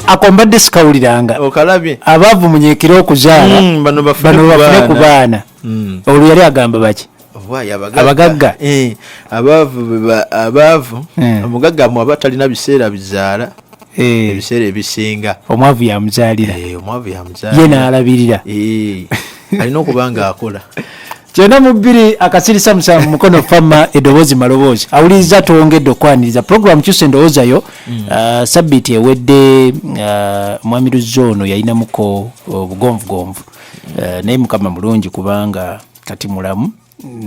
akombadde sikawuliranga okalabye abaavu munyeekera okuzaala bano bafune ku baana olwo yali agamba baki abagagga abaavu omugagga mu abatalina biseera bizaala ebiseera ebisinga omwavu yamuzaalira ye n'alabirira alina okuba nga akola 92 mukono fama eddoboozi maloboozi awuliriza twongedde okwaniriza program kyusa endowoozayo sabbiiti ewedde mwami Luzzo ono yalinamuko obugonvugonvu naye mukama mulungi kubanga kati mulamu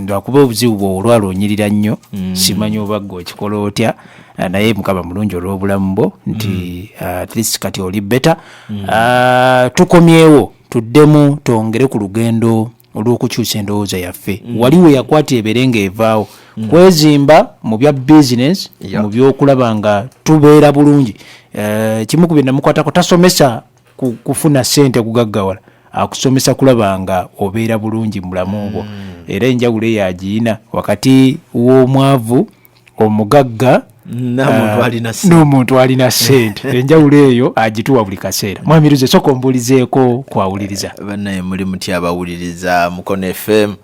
lwakuba obuzibu bwe olwalonyirira nnyo simanyi oba gwe okikola otya naye mukama mulungi olw'obulamu bwo nti at least kati oli beta tukomyewo tuddemu twongere ku lugendo olw'okukyusa endowooza yaffe waliwo yakwatira eberenga evaawo kwezimba mu bya bizinesi mu byokulaba nga tubeera bulungi kimu ku bye namukwatako tasomesa kufuna ssente kugaggawala akusomesa kulaba nga obeera bulungi mulamu bwo era enjawulo eyagiina wakati w'omwavu omugagga n'omuntu alina ssente enjawulo eyo agituwa buli kaseera mwami Luzzo sooka ombuulizeeko kwawuliriza bannaye muli mutya abawuliriza Mukono FM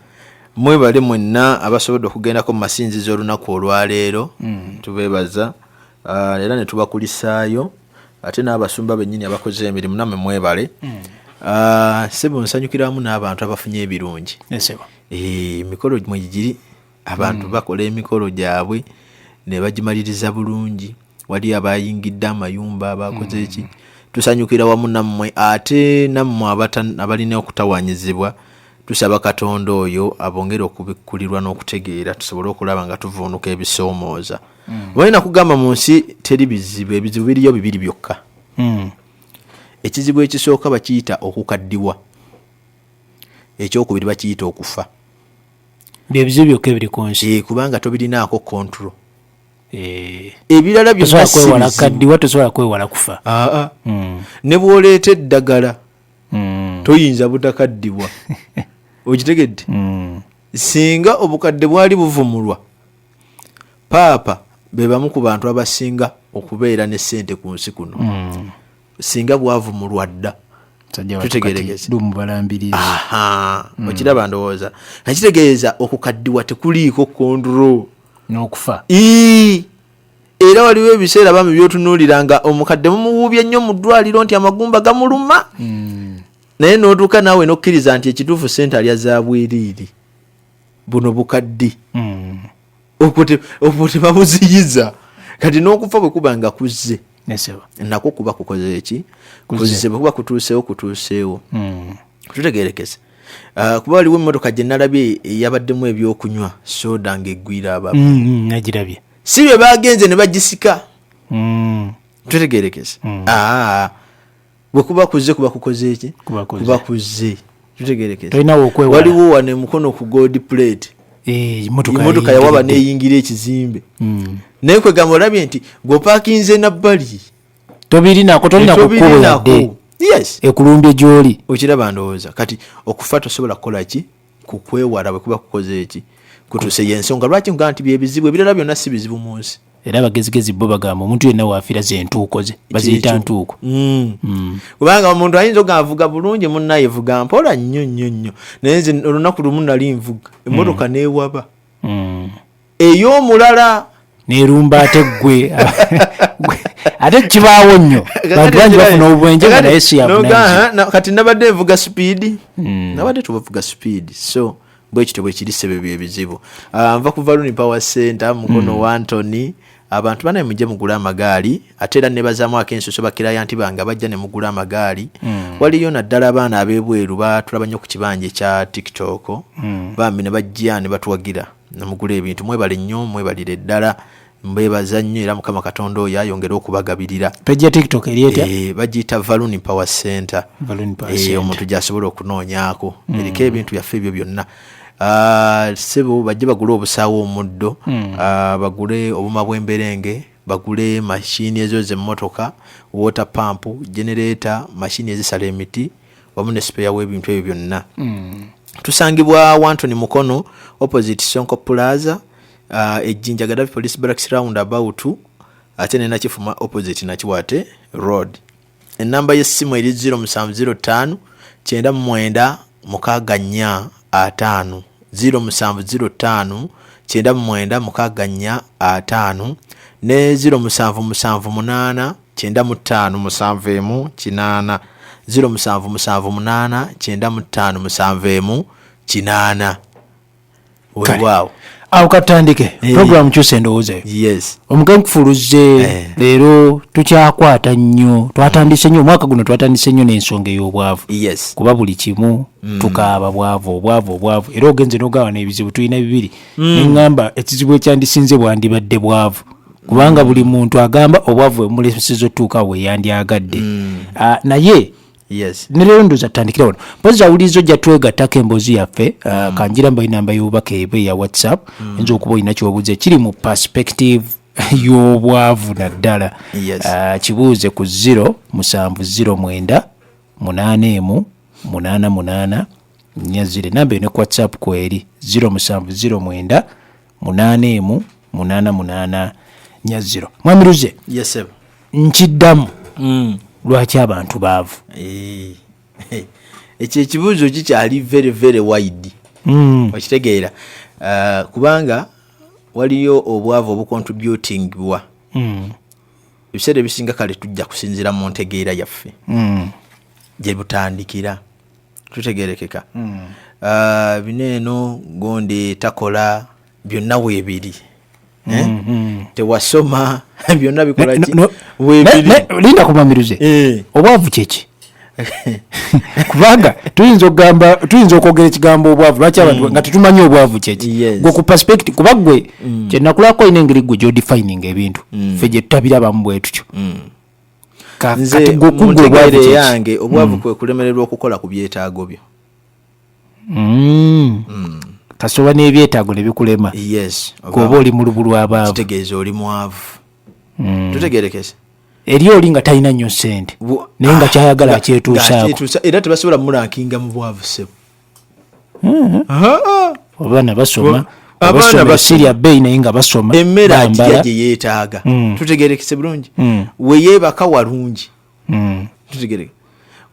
mwebale mwenna abasobodde okugendako mu masinzizo olunaku olwaleero tubeebaza era ne tubakulisaayo ate n'abasumba bennyini abakoze emirimu nammwe mwebale sebo nsanyukiramu n'abantu abafunye ebirungi emikolo mwe giri abantu bakola emikolo gyabwe ne bagimaliriza bulungi wali abayingidde amayumba abakoze eki tusanyukira wamu nammwe ate nammwe abalina okutawanyizibwa tusaba Katonda oyo abongere okubikkulirwa n'okutegeera tusobole okulaba nga tuvuunuka ebisoomooza balina kugamba mu nsi teri bizibu ebizibu biriyo bibiri byokka ekizibu ekisooka bakiyita okukaddiwa ekyokubiri bakiyita okufa byebizibu byokka ebiri ku nsi kubanga tobirinaako control ebirala byonna tosobola kwewala kufa ne bw'oleeta eddagala toyinza butakaddiwa okitegedde singa obukadde bwali buvumulwa paapa be bamu ku bantu abasinga okubeera ne ssente ku nsi kuno singa bwavumulwa dda tutegeregeze okiraba ndowooza nakitegeeza okukaddiwa tekuliiko kontrol n'okufa era waliwo ebiseera bami byotunuulira nga omukadde mumuwuubye nnyo mu ddwaliro nti amagumba gamuluma naye n'otuuka naawe n'okkiriza nti ekituufu ssente alya za bweriiri buno bukaddi obwo tebabuziyiza kati n'okufa bwe kuba nga kuzze nako kuba kukoze eki kuzze bwe kuba kutuuseewo tutegerekeze kuba waliwo emmotoka gye nalabye yabaddemu ebyokunywa soda ng'eggwira abamu nagirabye si bye bagenze ne bagisika tutegerekeze bwe kuba kuzze kuba kukoze eki kuba kuzze tutegerekeze waliwo wane mukono ku gold plate emmotoka yawaba neeyingira ekizimbe naye kwegamba olabye nti gweopaakinze nabbali tobirinako tolina kukuweyadde ekulumbye gy'oli okiraba ndowooza kati okufa tosobola kukola ki kukwewala bwe kuba kukoze eki kutuuse y'ensonga lwaki nga nti byebizibu ebirala byonna si bizibu mu nsi era abagezigezi bo bagamba omuntu yenna waafiira ze ntuuko ze baziyita ntuuko kubanga omuntu ayinza ogavuga bulungi munnaye vuga mpola nnyo naye nze olunaku lumu nali nvuga emmotoka neewaba ey'omulala nerumba ate ggwe ate kibaawo nnyo bantu bangi bafuna obwenje nga naye siyafuna kati nabadde nvuga sipiidi nabadde tubavuga sipiidi so bwekityo bwekiri sebe byebizibu nva ku Valuni Power Center mukono wa Anthony abantu bana mujje mugula amagaali ate era ne bazaamu akensoso bakirayanti banga bajja ne mugula amagaali waliyo naddala abaana ab'ebweru batulaba nnyo ku kibanja kya TikTok bambi ne bajja ne batuwagira namugula ebintu mwebale nnyo mwebalire ddala mbebaza nnyo era Mukama Katonda oyo ayongera okubagabirira page ya TikTok erieta bagiyita Valuni Power Center omuntu gy'asobola okunoonyaako eriko ebintu byaffe ebyo byonna sebo bajje bagule obusaawo omuddo bagule obuma bw'emberenge bagule mashini ezo z'emmotoka water pump generator mashini ezisala emiti wamu ne spare w'ebintu ebyo byonna tusangibwa Wantoni Mukono opposite Sonko Plaza ejjinja Gaddafi Police Barracks roundabout ate ne Nakifuma opposite Nakiwate Road Enamba y'essimu eri 0705 99 64 5 0705 99 64 5 ne 0778 95 7 0778 95 7 weewaawo awo katandike program kyuse endowooza eyo. yes omugenyi kufuluze leero tukyakwata nnyo twatandise nnyo omwaka guno twatandise nnyo n'ensonga ey'obwavu yes kuba buli kimu tukaaba obwavu era ogenze n'ogawa n'ebizibu tulina bibiri neŋŋamba ekizibu ekyandisinze bwandibadde bwavu kubanga buli muntu agamba obwavu bwemulesiza otuuka weeyandyagadde naye yes ne leero ndoza tutandikira wano mpozi awuliriza ojja twegattako emboozi yaffe kanjira mba inamba y'obubaka eba eya whatsapp enza okuba olina kyobuuza kiri mu perspective y'obwavu naddala kibuuze ku 0709 81 88 40 namba eno ku whatsapp kweri 0709 81 88 40. Mwamiruze yes sir nkiddamu lwaki abantu baavu ekyo ekibuuzo kikyali very very wide okitegeera kubanga waliyo obwavu obucontributingwa ebiseera ebisinga kale tujja kusinziira mu ntegeera yaffe gye butandikira tutegerekeka bino eno gonde takola byonna weebiri tewasoma byonna bikola ki weebiri linda kumamiruze obwavu kyeki kubanga tuyinza okwogera ekigambo obwavu lwaki abantu nga tetumanyi obwavu kyeki gwe ku perspective kuba gwe kyenakulako olina engeri gwe gyodifining ebintu ffe gye tutabirabamu bwe tutyo nze mu ntegeera yange obwavu kwe kulemererwa okukola ku byetaago byo kasoba n'ebyetaago ne bikulema yes gwoba oli mu lubu lw'abaavu kitegeeza oli mwavu tutegerekese eri oli nga talina nnyo ssente naye nga kyayagala akyetuusaako era tebasobola murankinga mu bwavu ssebo abaana basoma sirya bbeeyi naye nga basoma emmere agirya gye yeetaaga tutegerekese bulungi weyeebaka walungi tutegereke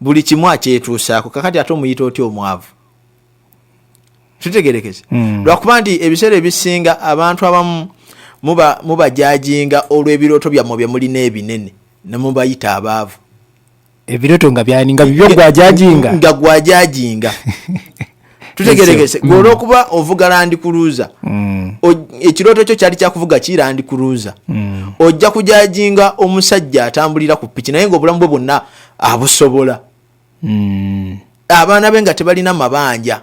buli kimu akyetuusaako kakati ate omuyita otya omwavu tutegerekese lwakuba nti ebiseera ebisinga abantu abamu mubajajinga olw'ebirooto byammwe bye mulina ebinene ne mubayita abaavu ebirooto nga byaninga bibyo gwajajinga tutegerekese gwe olw'okuba ovuga Land Cruiser ekirooto kyo kyali kyakuvuga ki Land Cruiser ojja kujajinga omusajja atambulira ku ppiki naye ng'obulamu bwe bwonna abusobola abaana be nga tebalina mabanja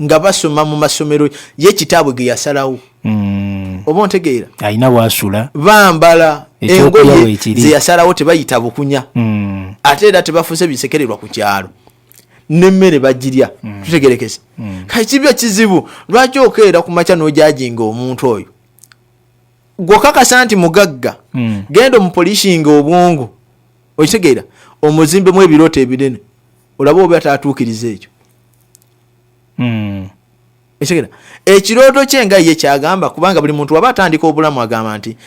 nga basoma mu masomero y'ekitaabwe ge yasalawo oba ontegeera alina wasula bambala engoye ze yasalawo tebayita bukunya ate era tebafuuse bisekererwa ku kyalo n'emmere bagirya tutegerekese kakibyo kizibu lwaki okeera ku makya n'ojajinga omuntu oyo gwokakasa nti mugagga genda omupolishinga obwongo okitegeera omuzimbemu ebirooto ebinene olaba oba ataatuukiriza ekyo ekirooto kye nga ye kyagamba kubanga buli muntu waba atandika obulamu agamba nti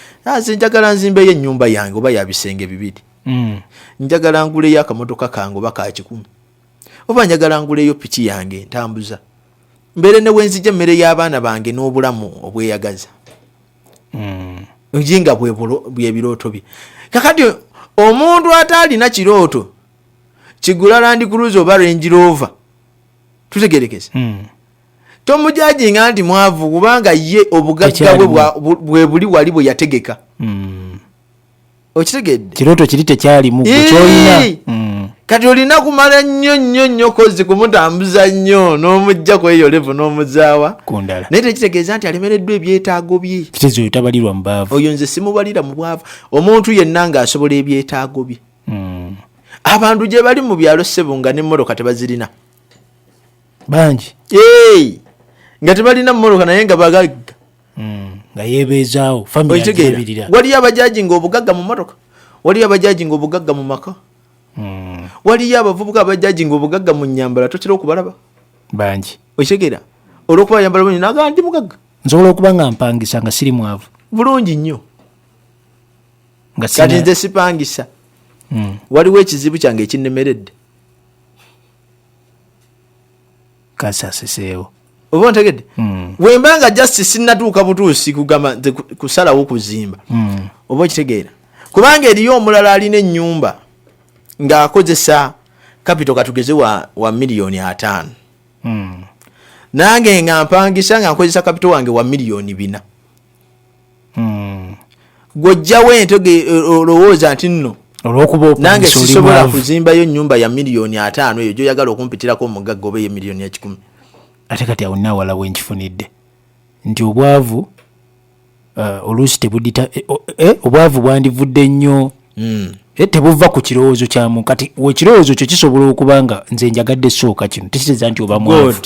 njagala nzimbeyo ennyumba yange oba ya bisenge bibiri njagala nguleyo akamotoka kange oba ka 10 oba njagala nguleyo piki yange ntambuza mbere ne wenzija emmere y'abaana bange n'obulamu obweyagaza njinga bwe birooto bye kakati omuntu atalina kirooto kigula Land Cruiser oba Range Rover tutegerekese tomujajinga nti mwavu kubanga ye obugagga bwe buli wali bwe yategeka okitegedde kirooto kiri tekyalimu kyolina kati olina kumala nnyo kozi kumutambuza nnyo n'omujja kweyo levo n'omuzaawa naye tekitegeeza nti alemereddwa ebyetaago bye kitegeeza oyo tabalirwa mu baavu oyo nze simubalira mu bwavu omuntu yenna ng'asobola ebyetaago bye abantu gye bali mu byalo ssebo nga n'emmotoka tebazirina bangi nga tebalina mmoloka naye nga bagagga nga yebeezaawo family waliyo abajaji nga obugagga mu mmotoka waliyo abajaji nga obugagga mu maka waliyo abavubuka abajaji nga obugagga mu nnyambala totera okubalaba bangi okitegeera olw'okuba yambala bungi nagaa ndi mugagga nsobola okuba nga mpangisa nga siri mwavu bulungi nnyo kati nze sipangisa waliwo ekizibu kyange ekinnemeredde kasaseseewo oba ontegedde wembanga just sinnatuuka butuusi kugamba kusalawo kuzimba oba okitegeera kubanga eriyo omulala alina ennyumba ng'akozesa kapito katugeze wa miliyoni 5 nange nga mpangisa nga nkozesa kapito wange wa miliyoni 4 gwojjawo entege olowooza nti nno nange sisobola kuzimbayo nnyumba ya miliyoni 5 eyo gyoyagala okumpitirako omugagga oba miliyoni ya 10 ate kati awo naawala wenkifunidde nti obwavu oluusi tebudita obwavu bwandivudde nnyo tebuva ku kirowoozo kyamu kati wekirowoozo kyo kisobola okuba nga nze njagadde sooka kino tekitegeeza nti oba mwavu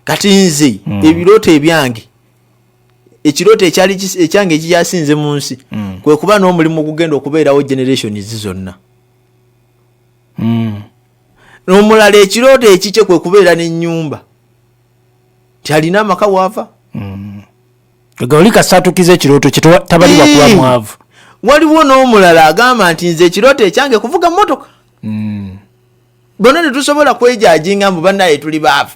kati nze ebirooto ebyange ekirooto ekyange ekikyasinze mu nsi kwe kuba n'omulimu ogugenda okubeerawo generations zonna n'omulala ekirooto ekikye kwe kubeera n'ennyumba tyalina amaka waava oli kasatukiza ekirooto kyetabalibwa kuba mwavu waliwo n'omulala agamba nti nze ekirooto ekyange kuvuga mmotoka bonna tetusobola kwejajinga mbu bannaye tuli baavu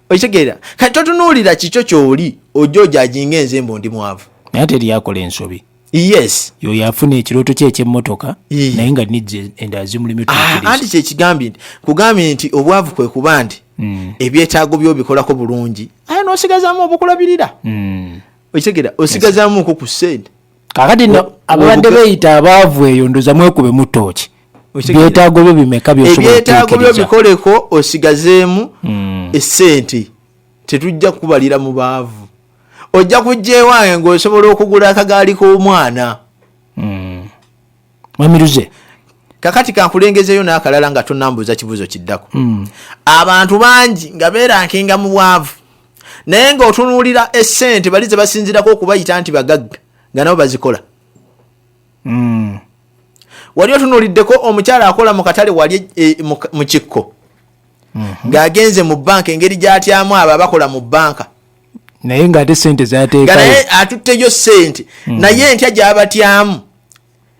okitegeera kati totunuulira kikyo kyoli ojja ojajinga enze mbu ndi mwavu naye ate eryakola ensobi yes yoyo afuna ekirooto kye ekyemmotoka naye nga nidze endala zimulimu anti kyekigambye nti kugambye nti obwavu kwe kuba nti ebyetaago byobikolako bulungi aye n'osigazaamu obukulabirira okitegeera osigazaamuko ku ssente kakati ababadde beeyita abaavu eyo ndoza mwekubemu ttooki byetaago byo bimeka ebyetaago byo bikoleko osigazeemu essente tetujja kubalira mu baavu ojja kujja ewange ng'osobola okugula akagaali k'omwana mwamiruze kakati kankulengezeyo n'akalala nga tonambuuza kibuuzo kiddako abantu bangi nga beerankenga mu bwavu naye ng'otunuulira essente bali ze basinzirako okubayita nti bagagga nga nabo bazikola wali otunuuliddeko omukyala akola mu katale wali mu kikko ng'agenze mu banka engeri gy'atyamu abo abakola mu banka naye ng'ate sente zateekayo naye atutteyo ssente naye entya gy'abatyamu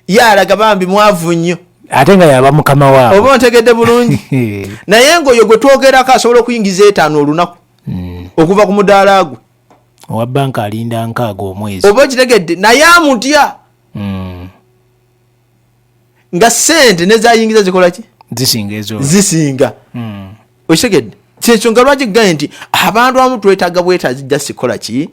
ye alaga bambi mwavu nnyo ate nga yaba mukama waabwe oba ontegedde bulungi naye ng'oyo gwe twogerako asobola okuyingiza 5 olunaku okuva ku mudaala gwe owa banka alinda 6 omwezi oba okitegedde naye amutya nga ssente nezayingiza zikola ki zisinga ezo zisinga okitegedde kyensonga lwaki gaye nti abantu abamu twetaaga bwetaazi just kola ki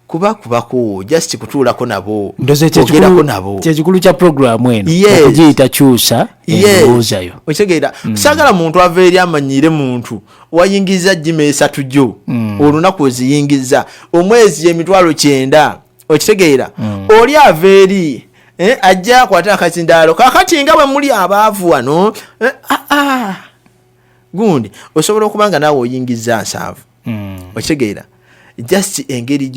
kubako just kutuulako nabo ogerako nabo kyekikulu kya programu eno okugiyita kyusa endowoozayo okitegeera saagala muntu ava eri amanyire muntu wayingiza jima 3 gyo olunaku oziyingiza omwezi emitwalo 9 okitegeera oli ava eri ajja akwata akazindaalo kakati nga bwe muli abaavu wano gundi osobola okuba nga naawe oyingiza 7 okitegeera just engeri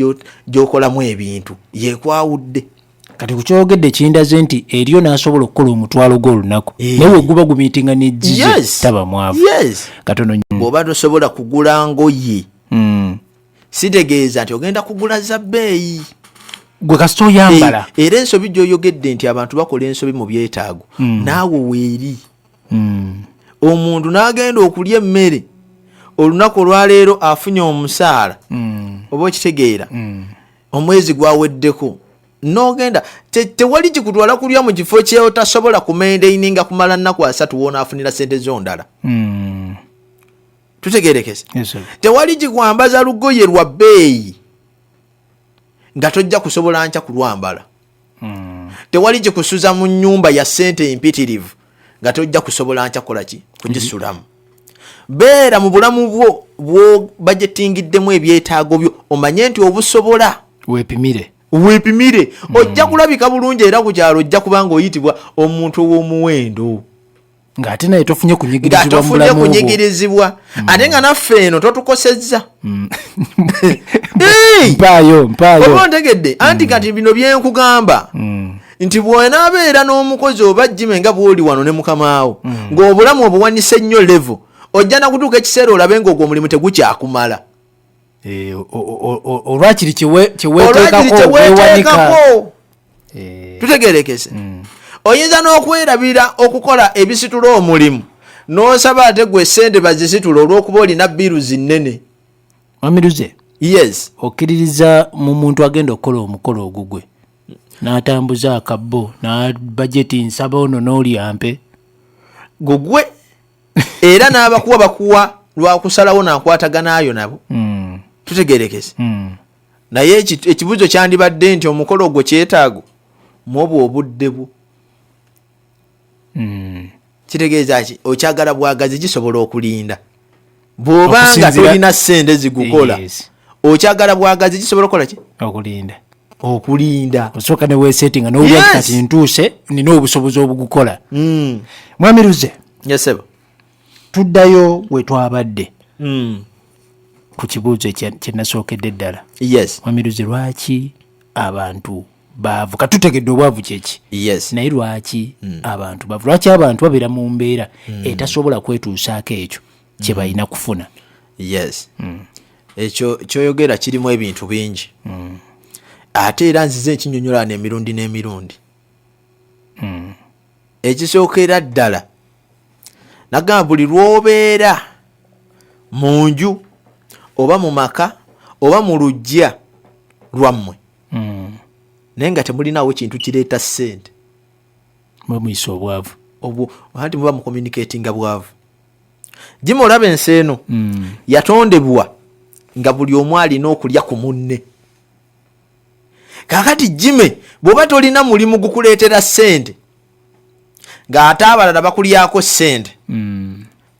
gy'okolamu ebintu yekwawudde kati kukyogedde kindaze nti eriyo n'asobola okukola omutwalo gw'olunaku naye weguba gumiitinga n'ejjize taba mwavu katono bw'oba tosobola kugula ngoye sitegeeza nti ogenda kugula za bbeeyi gwe kasita oyambala era ensobi gy'oyogedde nti abantu bakola ensobi mu byetaago naawe weeri omuntu n'agenda okulya emmere olunaku olwaleero afunye omusaala oba okitegeera omwezi gwaweddeko n'ogenda tewali kikutwala kulya mu kifo kyotasobola kumendeininga kumala nnaku 3 wonaafunira sente zondala tutegeerekese tewali kikwambaza lugoye lwa bbeeyi nga tojja kusobola nkya kulwambala tewali kikusuza mu nnyumba ya ssente empitirivu nga tojja kusobola nkya kola ki kugisulamu beera mu bulamu bwo bajetingiddemu ebyetaago byo omanye nti obusobola weepimire ojja kulabika bulungi era ku kyalo ojja kubanga oyitibwa omuntu ow'omuwendo ng'ate naye tofunye kunyigirizibwa ate nga naffe eno totukosezza oba ontegedde anti kati bino byenkugamba nti bw'onaabeera n'omukozi oba jime nga bw'oli wano ne mukamaawo ng'obulamu obuwanise nnyo level ojja na kutuuka ekiseera olabe ng'ogwo omulimu tegukyakumala olwakiri kyeweteekako tutegeerekese oyinza n'okwerabira okukola ebisitula omulimu n'osaba ate gwe ssente bazisitula olw'okuba olina biruzi nnene. Wamiruze Yes. okkiririza mu muntu agenda okukola omukolo ogugwe n'atambuza akabbo n'abajeti nsaba ono n'olyampe Gugwe era n'abakuwa bakuwa lwakusalawo n'akwataganayo nabo. Tutegerekese. Naye ekibuzo kyandibadde nti omukolo gwe kyetaago mwobwo obudde bwo. Kitegeeza ki okyagala bwagazi kisobola okulinda bw'obanga tolina ssente zigukola. Okyagala bwagazi kisobola okukola ki okulinda osooka ne weesettinga n'owulira kati ntuuse nina obusobozi obugukola. Mwamiruze Yesebo. tuddayo we twabadde ku kibuuzo kye nasookedde ddala. Yes. Mwamiruze lwaki abantu baavu katutegedde obwavu kyeki. Yes. Naye lwaki abantu baavu lwaki abantu babeera mu mbeera etasobola kwetuusaako ekyo kye balina kufuna. Yes. Ekyo kyoyogera kirimu ebintu bingi. Ate era nzize ekinyonyola n'emirundi n'emirundi. Ekisookera ddala nagamba buli lw'obeera mu nju oba mu maka oba mu luggya lwammwe naye nga temulinawo kintu kireeta ssente muyisa obwavu obwo anti muba mu communicatinga bwavu. Jimmy olaba ensi eno yatondebwa nga buli omu alina okulya ku munne. Kakati Jimmy bw'oba tolina mulimu gukuleetera ssente ng'ate abalala bakulyako ssente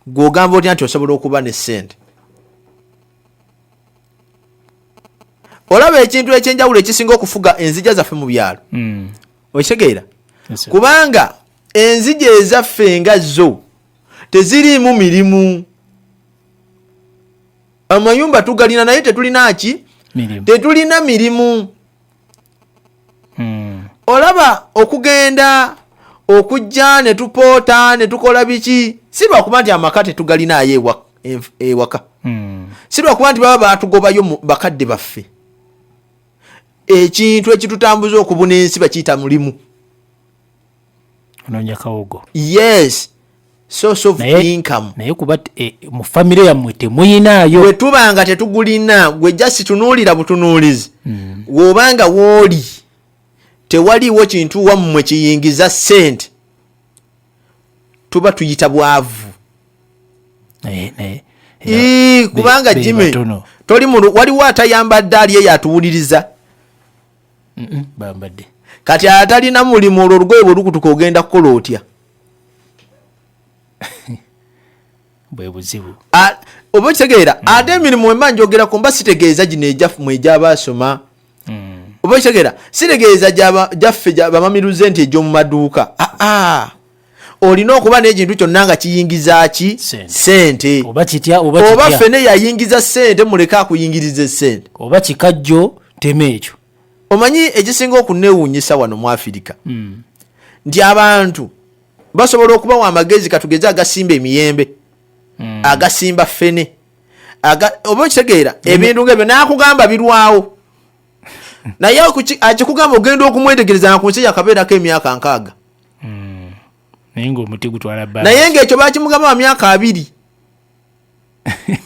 gw'ogamba otya nti osobola okuba ne ssente. Olaba ekintu ekyenjawulo ekisinga okufuga enzija zaffe mu byalo okitegeera kubanga enzija ezaffe nga zo teziriimu mirimu. Amayumba tugalina naye tetulina ki tetulina mirimu. Olaba okugenda okujja ne tupoota ne tukola biki si lwakuba nti amaka tetugalinayo ewaka si lwakuba nti baba batugobayo bakadde baffe. Ekintu ekitutambuza okubuna ensi bakiyita mulimu. onoonya kawogo. Yes. Source of income. Naye kuba mu famire yammwe temuyinaayo. Bwe tubanga tetugulina gwe just tunuulira butunuulizi w'obanga w'oli tewaliwo kintu wammwe kiyingiza ssente tuba tuyita bwavu. Kubanga Jimmy toli waliwo atayambadde ali eyo atuwuliriza bambadde kati atalina mulimu olwo olugoye bwe lukutuka ogenda kukola otya? bwe buzibu. Oba okitegeera ate emirimu wemba njogerako mba sitegeeza gino egyaffumwe egy'abasoma. Oba okitegeera sitegeeza gyaffe bamamiruze nti egy'omu maduuka. Olina okuba n'ekintu kyonna nga kiyingiza ki ssente. Oba kitya oba ffene yayingiza ssente muleke akuyingirize ssente. Oba kikajjo tema ekyo. Omanyi ekisinga okuneewuunyisa wano mu Afirika nti abantu basobola okubawa amagezi katugeze agasimba emiyembe agasimba ffene oba okitegeera ebintu ng'ebyo n'akugamba birwawo naye akikugamba ogenda okumwetegereza ku nsi yakabeerako emyaka 6 naye ng'omuti gutwala bbanga naye ng'ekyo bakimugamba wa myaka 2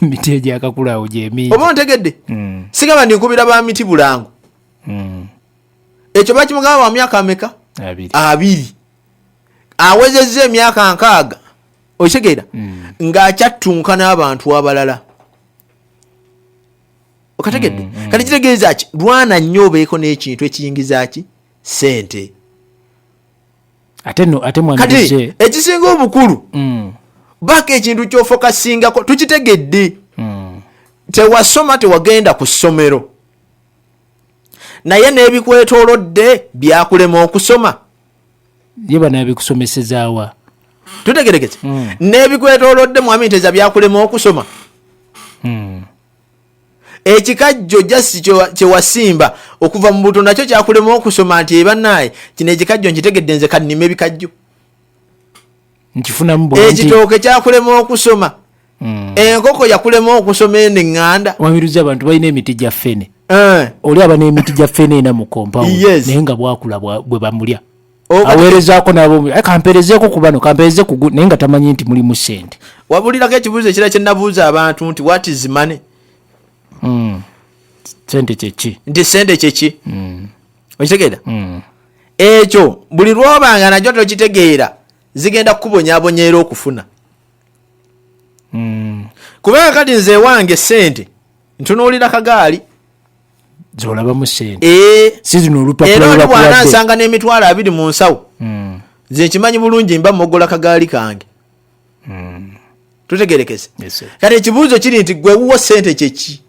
miti egyakakulawo gyemingi oba ontegedde sigamba ndi nkubira ba miti bulango ekyo bakimugamba wa myaka ameka 2 awezezza emyaka 6 okitegeera ng'akyattunka n'abantu abalala okategedde kati kitegeeza ki lwana nnyo obeeko n'ekintu ekiyingiza ki ssente. ate kati ekisinga obukulu baka ekintu ky'ofokasingako tukitegedde tewasoma tewagenda ku ssomero naye n'ebikwetoolodde byakulema okusoma ye bana bikusomesezaawa tutegerekeze n'ebikwetoolodde mwami nteza byakulema okusoma ekikajjo jasi kyewasimba okuva mu buto nakyo kyakulema okusoma nti ebanaye kino ekikajjo nkitegedde nze kannima ebikajjo nkifunamu bulungi ekitooke kyakulema okusoma enkoko yakulema okusoma enenganda wamiruza abantu balina emiti gya ffene oli aba n'emiti gya ffene ena mu compound naye nga bwakula bwe bamulya aweerezaako nabo kampeerezeeko ku bano kampeereze ku naye nga tamanyi nti mulimu ssente. Wabulirako ekibuuzo ekira kye nabuuza abantu nti what is money? Sente kyeki? Nti sente kyeki? Okitegeera? Ekyo buli lwobanga najjo tokitegeera zigenda kukubonyaabonyeera okufuna. Kubanga kati nze wange sente ntunuulira kagaali zolabamu sente si zino olupapula lwakuwadde nsanga n'emitwalo 20 mu nsawo nze nkimanyi bulungi mba mmogola kagaali kange. Tutegerekese. Kati ekibuuzo kiri nti gwe wuwo sente kyeki?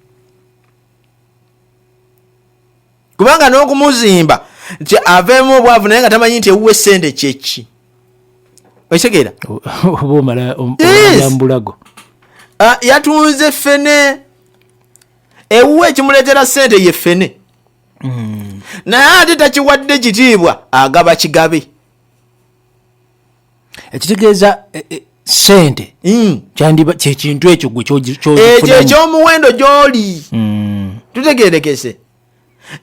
Kubanga n'okumuzimba nti aveemu obwavu naye nga tamanyi nti ewuwe sente kyeki. Okitegeera? Oba omala mbulago yatunze fene ewuwe ekimuleetera sente ye fene naye ate takiwadde kitiibwa agaba kigabe. Ekitegeeza sente kyandiba kyekintu ekyo gwe ekyo ekyomuwendo gy'oli. Tutegeerekese.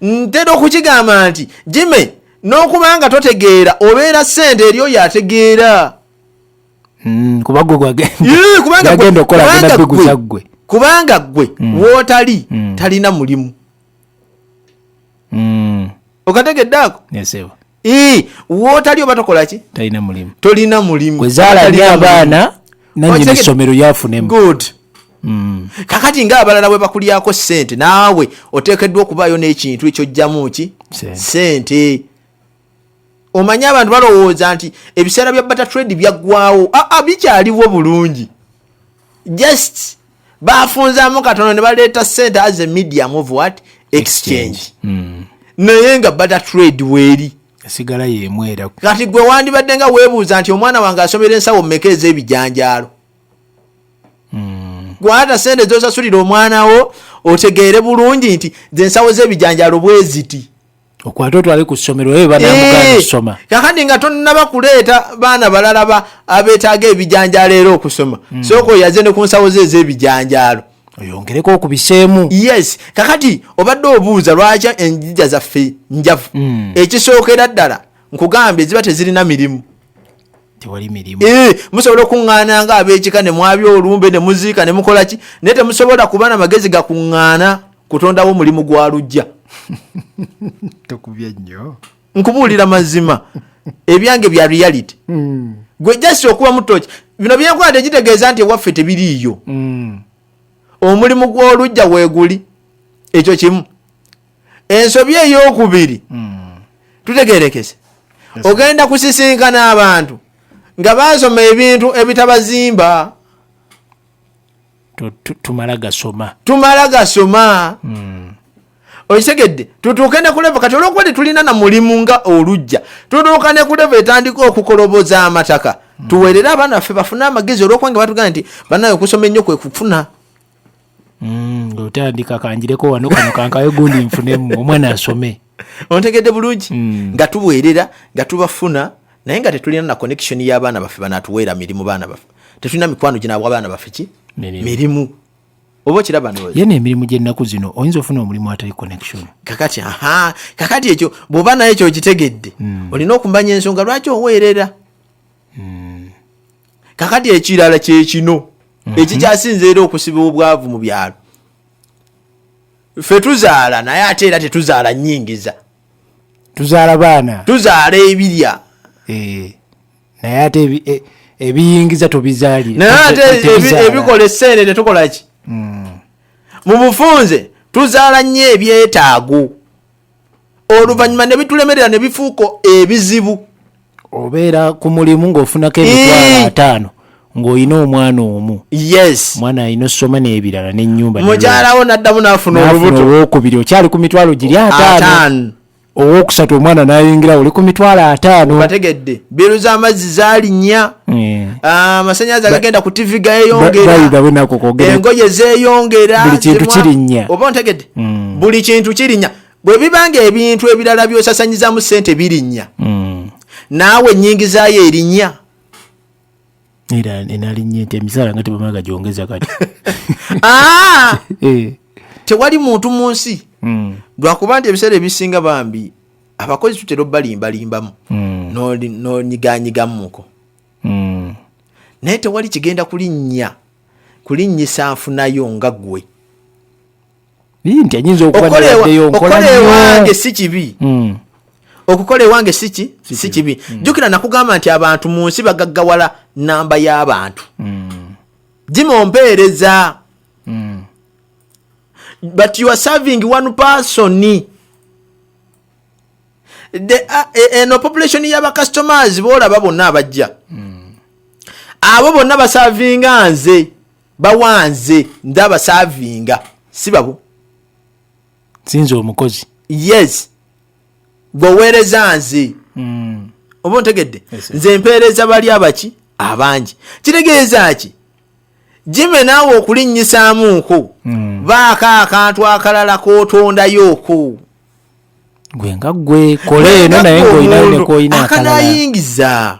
Ntera okukigamba nti Jime n'okubanga totegeera obeera sente eri oyo ategeera. Kubanga gwe wootali talina mulimu. Okategeddeako? Wootali oba tokola ki? Tolina mulimu. Gwezaalani abaana nannyini essomero yafunemu. Good. Kakati ng'abalala bwe bakulyako sente naawe oteekeddwa okubaayo n'ekintu ekyojjamu ki? Sente. Omanyi abantu balowooza nti ebiseera bya barter trade byaggwaawo. Bikyaliwo bulungi. Just baafunzaamu katono ne baleeta sente as a medium of what? Exchange. Naye nga barter trade weeri esigala yeemwera. Kati gwe wandibadde nga weebuuza nti omwana wange asomera ensawo mmeka ez'ebijanjaalo. Gwata sente zosasulira omwana wo otegeere bulungi nti ensawo z'ebijanjaalo bwe ziti. Okwata otwale ku ssomero eyo banamugana okusoma. Kakati nga tonnaba kuleeta baana balala abeetaaga ebijanjaalo era okusoma. Sooka oyaze ne ku nsawo ze ez'ebijanjaalo. Oyongereko okubiseemu. Yes. Kakati obadde obuuza lwaki enjija zaffe njavu. Ekisookera ddala nkugambye ziba tezirina mirimu. Tewali mirimu. Musobola okuŋŋaana nga ab'ekika ne mwabya olumbe ne muziika ne mukola ki naye temusobola kuba na magezi gakuŋŋaana kutondawo mulimu gwa lujja. Tokubya nnyo. Nkubuulira mazima ebyange bya reality. Gwe just okuba mutoki bino byenkwate kitegeeza nti ewaffe tebiriiyo. Omulimu gw'olujja weeguli ekyo kimu. Ensobi ey'okubiri tutegeerekese ogenda kusisinkana abantu nga baasoma ebintu ebitabazimba. Tumala gasoma. Okitegedde tutuuke ne kuleva kati olw'okuba tetulina na mulimu nga olujja tutuuka ne kuleva etandika okukoloboza amataka tuweerere abaana baffe bafune amagezi olw'okuba nga batugamba nti bannaye okusoma ennyo kwe kufuna. Otandika kanjireko wano kano kankayo gundi nfunemu omwana asome. Ontegedde bulungi nga tuweerera nga tubafuna naye nga tetulina na connection y'abaana baffe banatuweera mirimu baana baffe. Tetulina mikwano ginaabwa abaana baffe ki? Mirimu. Oba kiraba ndoze. Yene emirimu gy'ennaku zino oyinza ofuna omulimu atali connection. Kakati ekyo bw'oba naye ekyo kitegedde olina okumanya ensonga lwaki oweerera. Kakati ekirala kye kino ekikyasinze era okusiba obwavu mu byalo. Ffe tuzaala naye ate era tetuzaala nnyingiza. Tuzaala baana. Tuzaala ebirya. Naye ate ebiyingiza tubizaalira. Naye ate ebikola essente tetukola ki? Mu bufunze tuzaala nnyo ebyetaago. Oluvannyuma ne bitulemerera ne bifuuka ebizibu. Obeera ku mulimu ng'ofunako emitwalo 5 ng'olina omwana omu. Yes. Mwana alina osoma n'ebirala n'ennyumba. Mukyalawo n'addamu n'afuna olubuto. Owookubiri okyali ku mitwalo giri 5. Owookusatu omwana n'ayingira oli ku mitwalo 5. Bategedde biru z'amazzi zaalinnya. Amasannyalaze agagenda ku TV gayeyongera. Engoye zeeyongera. Buli kintu kirinnya. Oba ontegedde? Buli kintu kirinnya. Bwe bibanga ebintu ebirala by'osasanyizaamu ssente birinnya. Naawe ennyingizaayo erinnya. Era enalinnya nti emisaala nga tebamala gagyongeza kati. Tewali muntu mu nsi lwakuba nti ebiseera ebisinga bambi abakozi tutera obbalimbalimbamu n'onyiganyigamuko naye tewali kigenda kulinnyisa nfunayo nga ggwe nti ayinza okukola ewange si kibi okukola ewange si kibi jjukira nakugamba nti abantu mu nsi bagaggawala namba y'abantu gimompeereza but you are serving one person eno population y'abacustomers boolaba bonna abajja abo bonna basavinga nze bawanze ndabasavinga si babo sinze omukozi yes gwoweereza nze oba ontegedde nze mpeereza bali abaki abangi kitegeeza ki jime naawe okulinnyisaamuuko baako akantu akalala kootondayooko gwe nga gwe kola eno naye ng'olina akanayingiza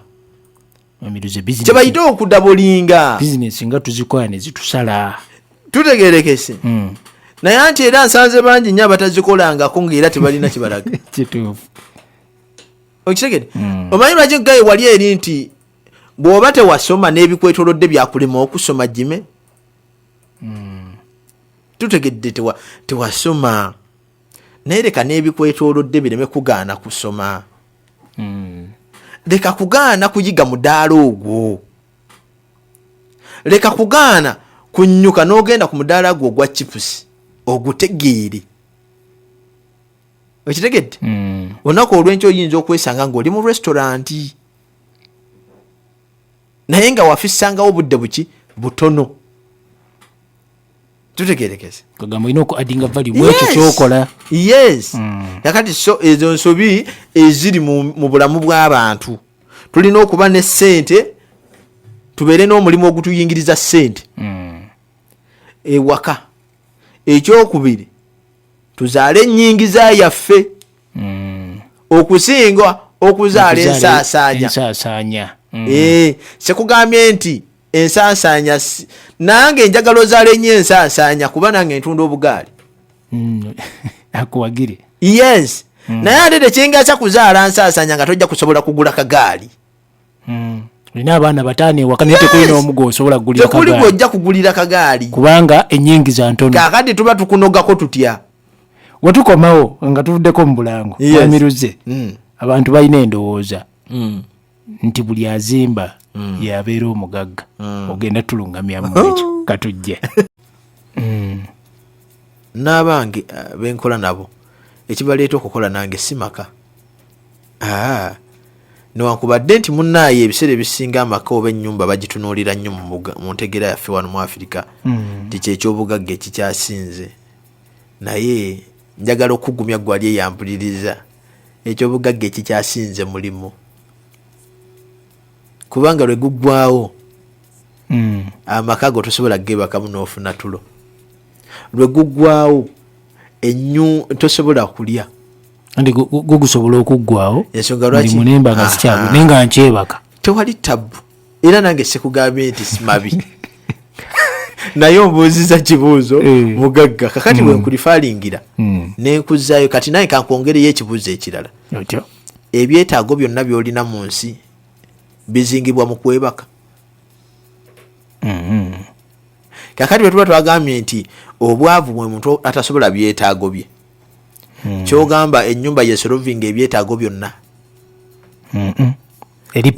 kyebayita okudabulinga bizinesi nga tuzikola ne zitusala tutegerekese naye anti era nsanze bangi nnyo abatazikolangako ng'era tebalina kibalaga kituufu okitegedde omanyi lwaki gaye wali eri nti bw'oba tewasoma n'ebikwetolodde byakulema okusoma jime tutegedde tewasoma naye leka n'ebikwetolodde bireme kugaana kusoma leka kugaana kuyiga mudaala ogwo leka kugaana kunnyuka n'ogenda ku mudaala gwo ogwa chipusi ogutegeere okitegedde olunaku olw'enkyo oyinza okwesanga ng'oli mu restauranti naye nga wafissangawo budde butono tutegerekeze kagamba olina okuadinga vali bwekyo kyokola yes yakati ezo nsobi eziri mu bulamu bw'abantu tulina okuba ne ssente tubeere n'omulimu ogutuyingiriza ssente ewaka ekyokubiri tuzaale ennyingiza yaffe okusinga okuzaala ensaasaanya sekugambye nti ensaasaanya nange njagala ozaala ennyo ensaasaanya kuba nange ntunda obugaali akuwagire yes naye ate tekyengasa kuzaala nsaasaanya nga tojja kusobola kugula kagaali olina abaana bataano ewaka naye tekulina omugo osobola kugulira kagaali tekuli gwojja kugulira kagaali kubanga ennyingiza ntono kaakati tuba tukunogako tutya wetukomawo nga tuvuddeko mu bulango amiruze abantu balina endowooza nti buli azimba yabeera omugagga ogenda tulungamyamu ekyo katujje n'abange benkola nabo ekibaleeta okukola nange si maka newankubadde nti munnaayo ebiseera ebisinga amaka oba ennyumba bagitunuulira nnyo mu ntegera yaffe wano mu Afirika ti kyekyobugagga ekikyasinze naye njagala okugumya gwali eyampuliriza ekyobugagga ekikyasinze mulimu kubanga lwe guggwawo amaka go tosobola gebakamu n'ofuna tulo lwe guggwawo tosobola kulya andi gugusobola okuggwawo ensonga lwaki munemba nga sikyago naye nga nkyebaka tewali tabu era nange sekugambye nti simabi naye ombuuziza kibuuzo mugagga kakati wenkulifaalingira nenkuzaayo kati naye kankwongereyo ekibuuzo ekirala ebyetaago byonna byolina mu nsi bizingibwa mu kwebaka kakati bwe tuba twagambye nti obwavu bwe muntu atasobola byetaago bye kyogamba ennyumba yesolovinga ebyetaago byonna eri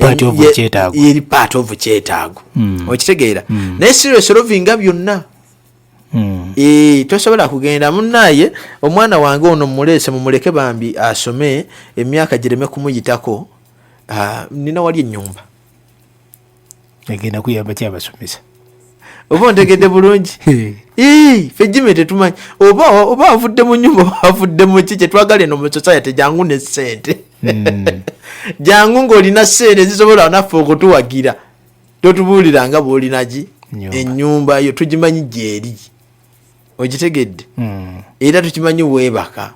part of kyetaago okitegeera naye si esolovinga byonna tosobola kugenda munnaye omwana wange ono mumuleese mumuleke bambi asome emyaka gireme kumuyitako nina wali ennyumba egenda kuyamba kyabasomesa oba ontegedde bulungi fejjime tetumanyi oba avudde mu nyumba avudde mu ki kyetwagala eno mu society jangu ne ssente jangu ng'olina ssente zisobola naffe okutuwagira totubuulira nga bw'olinagi ennyumba yo tugimanyi gyeri ogitegedde era tukimanyi weebaka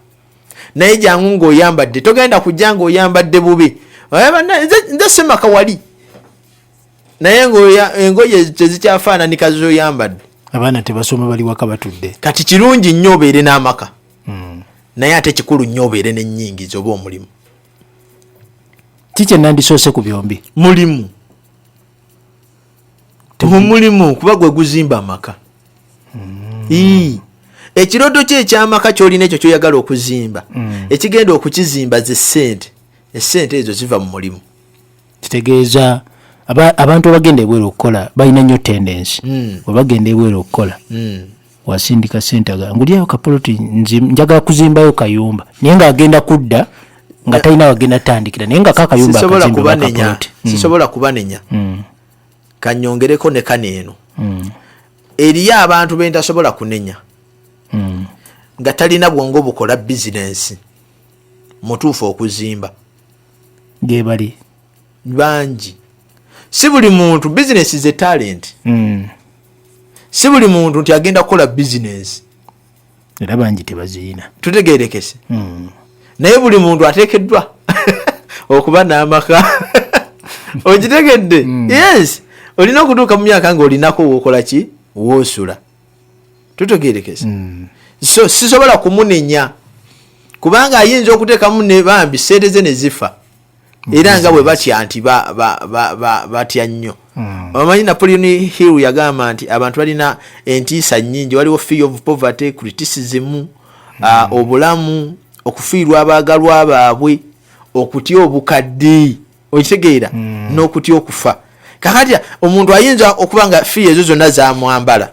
naye jangu ng'oyambadde togenda kujja ng'oyambadde bubi nze semaka wali naye engoye tezikyafaananika zoyambadde abaana tebasoma bali waka batudde kati kirungi nnyo obeere n'amaka naye ate kikulu nnyo obeere n'ennyingiza oba omulimu kiki enandisoose ku byombi mulimu mulimu kuba gwe guzimba amaka ekirodo kye ekyamaka kyolina ekyo kyoyagala okuzimba ekigenda okukizimba ze ssente essente ezo ziva mu mulimu kitegeeza abantu abagenda ebweru okukola balina nnyo tendensi bwe bagenda ebweru okukola wasindika sente ngulyayo kapoloti njagala kuzimbayo kayumba naye ng'agenda kudda nga talina wagenda tandikira naye nga kakayumba sisobola kubanenya kanyongereko ne kaneeno eriyo abantu bentasobola kunenya nga talina bwongo bukola bizinensi mutuufu okuzimba gebali bangi si buli muntu bizinesi ze talent si buli muntu nti agenda kukola bizinesi era bangi tebaziina tutegerekese naye buli muntu ateekeddwa okuba n'amaka okitegedde yes olina okutuuka mu myaka ng'olinako wokola ki woosula tutegerekese so sisobola kumunenya kubanga ayinza okuteekamu ne bambi sente ze ne zifa era nga bwe batya nti batya nnyo omanyi Napoleon Hill yagamba nti abantu balina entiisa nnyingi waliwo fear of poverty criticism obulamu okufiirwa abaagalwa baabwe okutya obukadde okitegeera n'okutya okufa kakati omuntu ayinza okuba nga fiya ezo zonna zamwambala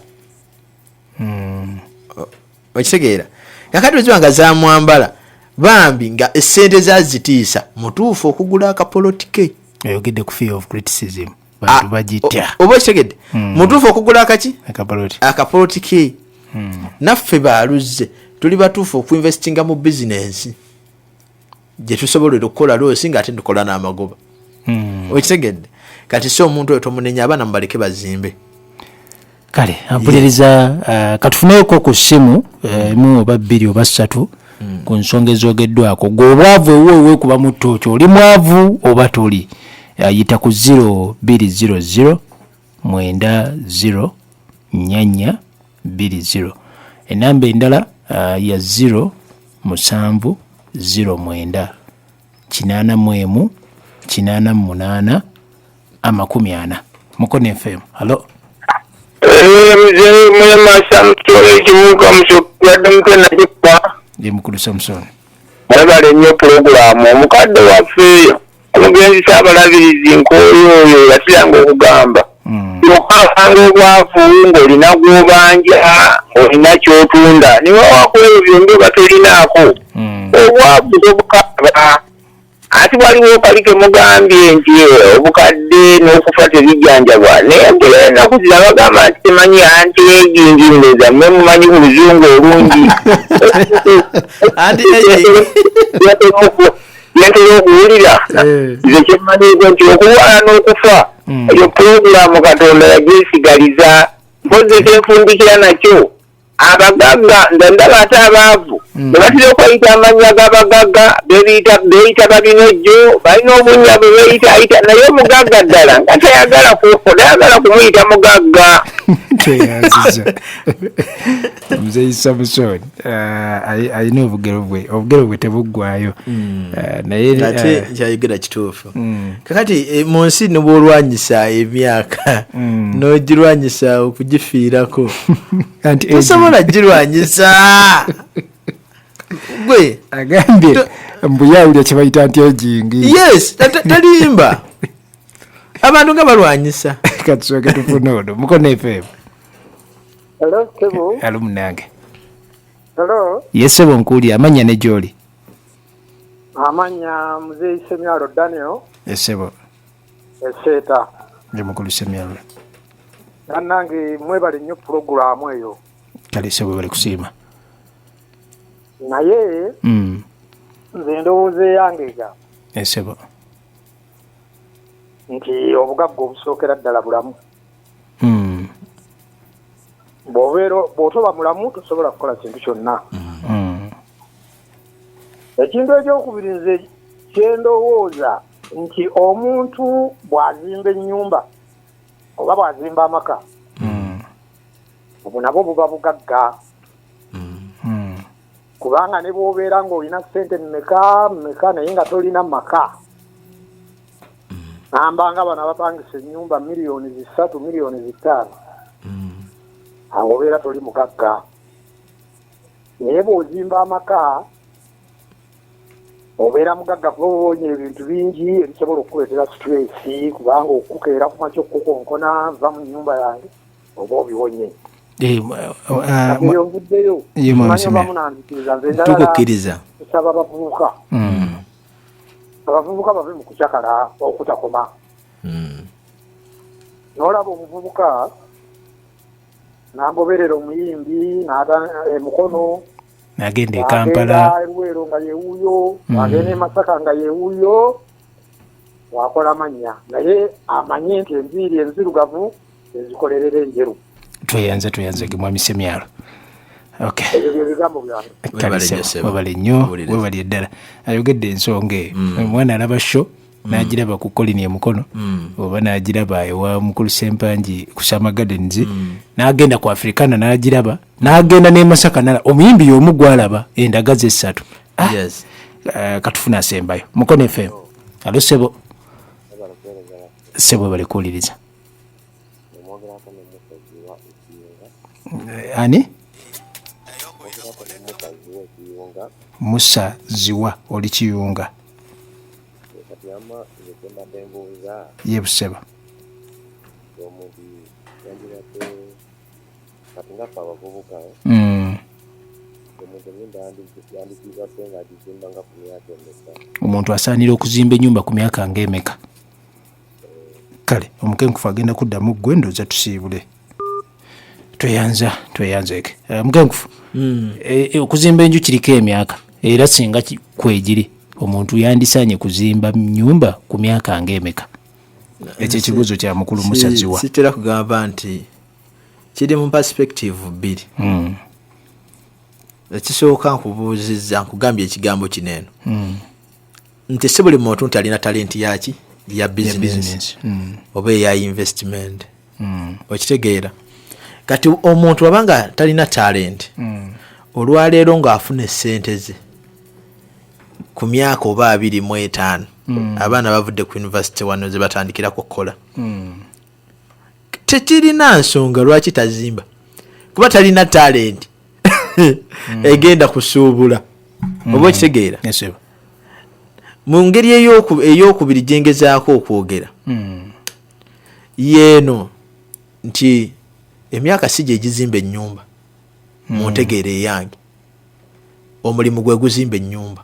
okitegeera kakati weziba nga zamwambala bambi nga essente zazitiisa mutuufu okugula akapolotike oyogedde ku fear of criticism bantu bagitya oba okitegedde mutuufu okugula akapolotike naffe baaluzze tuli batuufu okuinvestinga mu bizinensi gye tusobolera okukola loosi nga ate tukola n'amagoba okitegedde kati si omuntu oyo tomunenya abaana mubaleke bazimbe kale ampuliriza katufuneko ku ssimu emu oba bbiri oba ssatu ku nsonga ezogeddwako gwe obwavu eweewe kuba mu ttooki oli mwavu oba toli yita ku 0200 90 nyanya 20 enamba endala ya 0 7 09 81 88 40 Mukone FM. Hello. Mwema Samson kimuka msukwadde mtena jikwa. Ye mukulu Samson. Mwebale nnyo program omukadde waffe omugenzi Saabalabirizi nkooyo yasiranga okugamba. Okakanga obwavu ng'olina gw'obanja olina ky'otunda niwe wakola ebyo byombi oba tolinaako obwavu tobukaba ati waliwo kali kemugambye nti obukadde n'okufa tebijjanjabwa naye ggwe ennaku zira bagamba nti temanyi anti-aging mmwe mumanyi ku luzungu olungi yentera okuwulira nze kyemmanyiiko nti okulwala n'okufa eyo puroguramu Katonda yagyesigaliza mpozi kenfundikira nakyo abagagga ndaba ate abaavu nebatera okweyita amannya g'abagagga beeyita babinojjo balina obunnya bwe beeyita naye omugagga ddala nga tayagala kumuyita mugagga Mzee Samson alina obugero bwe tebuggwayo naye ate kyayogera kituufu kakati mu nsi nebwolwanyisa emyaka n'ogirwanyisa okugifiirako tosobola girwanyisa gwe agambye mbuyawulya kyebayita anti-aging yes talimba abantu nga balwanyisa katusooke tufune ono Mukone FM. Hello, Kebu. Hello, munange. Hello. Yes, sebo nkuli amanya ne joli. Amanya Mzee Semyalo Daniel. Yes, sebo. Eseta. Ndi mukulu Semyalo. Nanange mwebale nnyo program eyo. Kale sebo bali kusiima. Naye nze ndowooza yange ga. Yes, sebo. Nti obugagga obusookera ddala bulamu. Bw'otoba mulamu tosobola kukola kintu kyonna. Ekintu ekyokubiri nze kyendowooza nti omuntu bw'azimba ennyumba oba bw'azimba amaka obwo nabwo buba bugagga kubanga ne bw'obeera ng'olina ssente mmeka naye nga tolina maka ambanga bana bapangisa ennyumba miliyoni 3 miliyoni 5 awo beera toli mugagga naye bw'ozimba amaka obeera mugagga kuba obonye ebintu bingi ebisobola okukuleetera stress kubanga okukeera ku makya okukonkona va mu nnyumba yange oba obibonye yonvuddeyo munanzikiriza nze tukukkiriza kusaba abavubuka abavubuka bave mu kucakala okutakoma n'olaba omuvubuka n'agoberera omuyimbi emukono nagenda e Kampala Luweero nga yewuyo agenda e Masaka nga yewuyo wakola manya naye amanye nti enviiri enzirugavu ezikolerera enjeru tweyanze gemwami Semyalo ebyo byebigambo byange webale nnyo webali eddala ayogedde ensonga eyo omwana alaba sho n'agiraba ku kolini emukono oba n'agiraba ewa mukulu Sempanji ku Sama Gardens n'agenda ku Africana n'agiraba n'agenda n'e Masaka nala omuyimbi y'omu gwalaba endagazi 3 katufuna asembayo Mukono FM alo sebo bali kuwuliriza ani Musa Ziwa oli Kiyunga yebuseba omuntu asaanira okuzimba ennyumba ku myaka ng'emeka kale omukenkufu agenda kuddamu ggwe ndoza tusiibule tweyanzeke mukenkufu okuzimba enju kiriko emyaka era singa kwegiri omuntu yandisaanye kuzimba nyumba ku myaka ng'emeka ekyo ekibuuzo kya mukulu Musaziwa sitera kugamba nti kiri mu perspective bbiri ekisooka nkubuuzizza nkugambye ekigambo kineno nti si buli muntu nti alina talenti yaki ya business oba eya investment okitegeera kati omuntu wabanga talina talent olwaleero ng'afuna essente ze ku myaka oba 25 abaana bavudde ku university wano ze batandikirako kukola tekirina nsonga lwaki tazimba kuba talina talent egenda kusuubula oba okitegeera mu ngeri ey'okubiri gyengezaako okwogera yeeno nti emyaka si gye gizimba ennyumba mu ntegeera eyange omulimu gwe guzimba ennyumba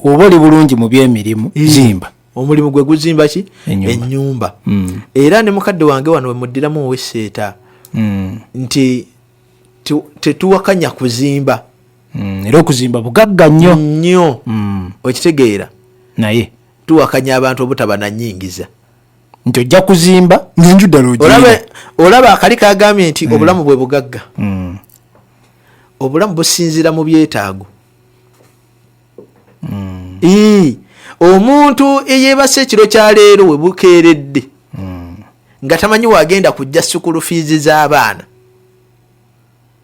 oba oli bulungi mu by'emirimu zimba omulimu gwe guzimba ki ennyumba era ne mukadde wange wano we muddiramu owesseeta nti tetuwakanya kuzimba era okuzimba bugagga nnyo okitegeera naye tuwakanya abantu obutaba na nnyingiza nti ojja kuzimba ng'enju ddala olaba akali kagambye nti obulamu bwe bugagga obulamu businzira mu byetaago omuntu eyeebase ekiro kya leero we bukeeredde nga tamanyi wagenda kujja sukulu fiizi z'abaana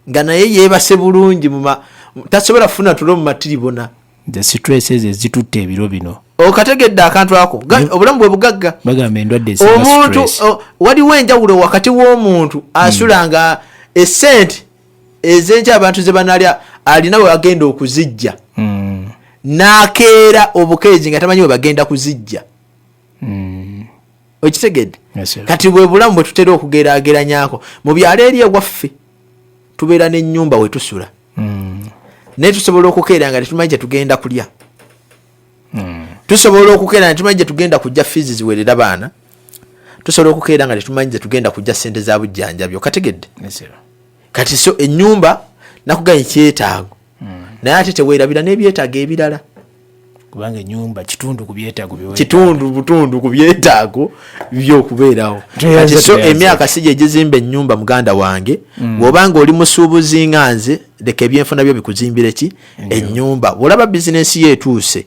nga naye yeebase bulungi tasobola kufuna tulo mu matiribona the stress ezitutte ebiro bino okategedde akantu ako obulamu bwe bugagga bagamba endwadde omuntu waliwo enjawulo wakati w'omuntu asulanga essente ez'enkya abantu ze banalya alina we bagenda okuzijja n'akeera obukeezi nga tamanyi we bagenda kuzijja okitegedde kati bwe bulamu bwe tutera okugeraageranyako mu byalo eri ewaffe tubeera n'ennyumba we tusula naye tusobola okukeera nga tetumanyi gye tugenda kulya tusobola okukeera nga tetumanyi gye tugenda kujja fiizi ziwerera baana tusobola okukeera nga tetumanyi gye tugenda kujja ssente za bujjanjabi okategedde kati so ennyumba nakuganya kyetaago naye ate teweerabira n'ebyetaago ebirala kubanga ennyumba kitundu butundu ku byetaago by'okubeerawo kati so emyaka si gye gizimba ennyumba muganda wange bw'obanga oli musuubuzi nga nze leka ebyenfuna byo bikuzimbire ki ennyumba bw'olaba bizinensi yeetuuse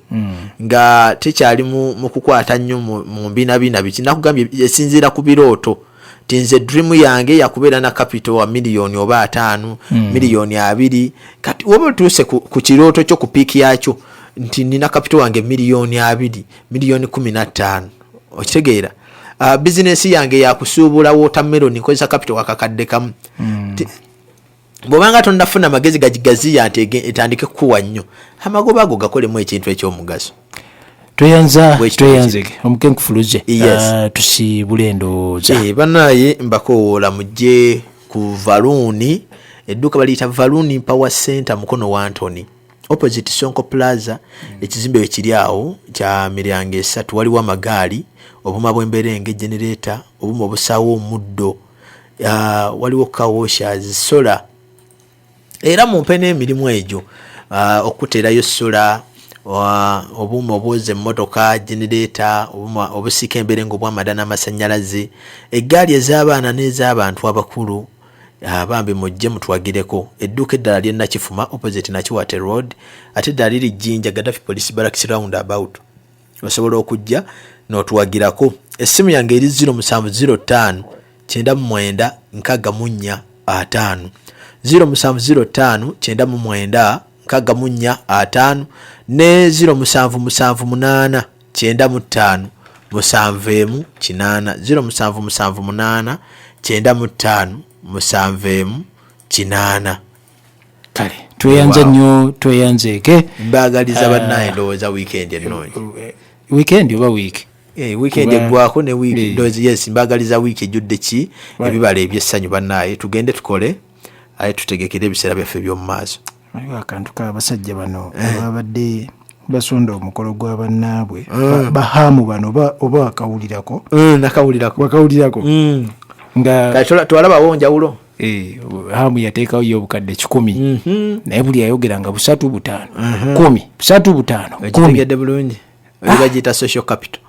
nga tekyali mu kukwata nnyo mu mbinabina biki nakugambye esinziira ku birooto tinze dream yange yakubeera na capital wa miliyoni oba 5 miliyoni 2 kati woba tuuse ku kirooto kyo ku piiki yakyo nti nina capital wange $2 million 15 okitegeera business yange yakusuubula watermelon nkozesa capital wakakadde kamu bw'obanga tonnafuna magezi gagigaziya nti etandike kukuwa nnyo amagoba ago gakolemu ekintu ekyomugaso tweyanze omukenkufuluze tusibule endowooza bannaye mbakowoola mujje ku Valuni edduuka baliyita Valuni Power Center mukono wa Anthony opposite Sonko Plaza ekizimbe ekiri awo kya miryango 3 waliwo amagaali obuma bw'emberenge generator obuma obusawo omuddo waliwo kawashers solar era mumpe n'emirimu egyo okuteerayo solar obuma obuze emmotoka generator obuma obusika emberenge obw'amada n'amasannyalaze eggaali ez'abaana n'ez'abantu abakulu bambi mujje mutwagireko edduuka eddala ly'e Nakifuma opposite Nakiwate Road ate eddala liri Jinja Gaddafi Police Barracks roundabout osobola okujja n'otuwagirako essimu yange eri 0705 99 64 5 0705 99 64 5 ne 0778 95 75 8 0778 95 75 kale tweyanze nnyo tweyanzeeke mbagaliza bannaye ndowooza weekend ennungi weekend oba week weekend eggwako ne week ndowooza yes mbagaliza week ejjudde ki ebibala ebyessanyu bannaye tugende tukole aye tutegekere ebiseera byaffe by'omu maaso waliwo akantu k'abasajja bano babadde basonda omukolo gwa bannaabwe bahaamu bano oba wakawulirako wakawulirako nga twalabawo njawulo hamu yateekawo yo obukadde 10 naye buli ayogeranga 3 5 10 3 5 ekitegedde bulungi bagiyita social capital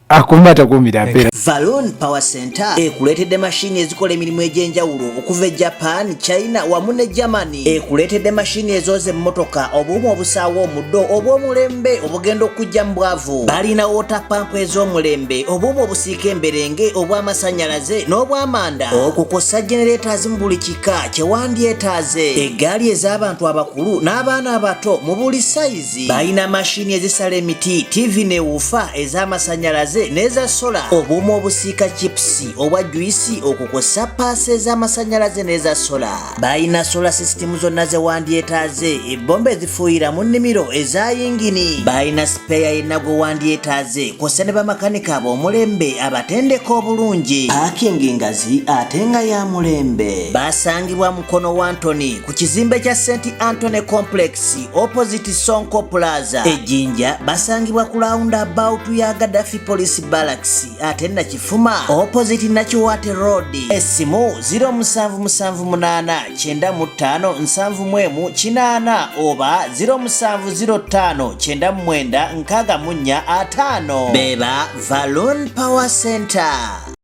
akumata kumira mpera. Valun Power Center ekuletedde mashini ezikola emirimu egy'enjawulo okuva Japan, China wamu ne Germany. Ekuletedde mashini ezoze emmotoka, obuuma obusaawa omuddo obw'omulembe obugenda okujja mu bwavu. Balina water pump ez'omulembe, obuuma obusiika emberenge obw'amasannyalaze n'obw'amanda, okukosa generators mu buli kika kye wandyetaaze, eggaali ez'abantu abakulu n'abaana abato mu buli sayizi. Balina mashini ezisala emiti, TV ne woofer ez'amasannyalaze neza sola, obuuma obusiika chipsi obwa juisi, okukosa paasi ez'amasannyalaze neza sola. Balina solar system zonna ze wandyetaaze, ebbomba ezifuuyira mu nnimiro eza yingini. Balina spare yenna gwe wandyetaaze, kosa ne bamakanika ab'omulembe abatendeka obulungi. Parking ngazi ate nga ya mulembe. Basangibwa mukono wa Anthony ku kizimbe kya St. Anthony Complex opposite Sonko Plaza. Ejjinja basangibwa ku roundabout ya Gaddafi Police Barracks ate Nakifuma opposite Nakiwate Road. Essimu 07589571 oba 0705996455. Beba Valun Power Center.